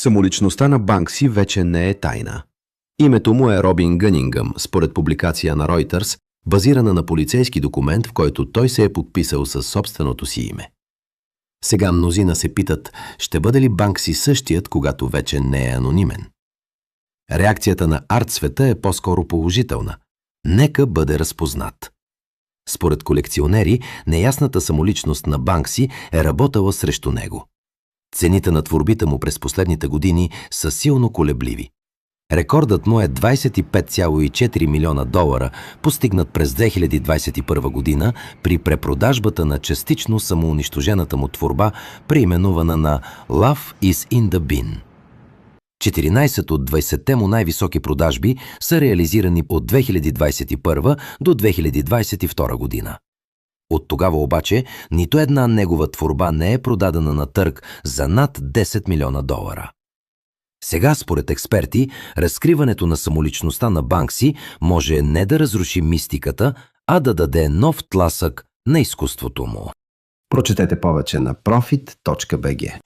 Самоличността на Банкси вече не е тайна. Името му е Робин Гънингъм, според публикация на Reuters, базирана на полицейски документ, в който той се е подписал със собственото си име. Сега мнозина се питат, ще бъде ли Банкси същият, когато вече не е анонимен? Реакцията на арт-света е по-скоро положителна. Нека бъде разпознат. Според колекционери, неясната самоличност на Банкси е работила срещу него. Цените на творбите му през последните години са силно колебливи. Рекордът му е 25,4 милиона долара, постигнат през 2021 година при препродажбата на частично самоунищожената му творба, преименувана на Love is in the Bin. 14 от 20-те му най-високи продажби са реализирани от 2021 до 2022 година. От тогава обаче нито една негова творба не е продадена на търг за над 10 милиона долара. Сега, според експерти, разкриването на самоличността на Банкси може не да разруши мистиката, а да даде нов тласък на изкуството му. Прочетете повече на profit.bg.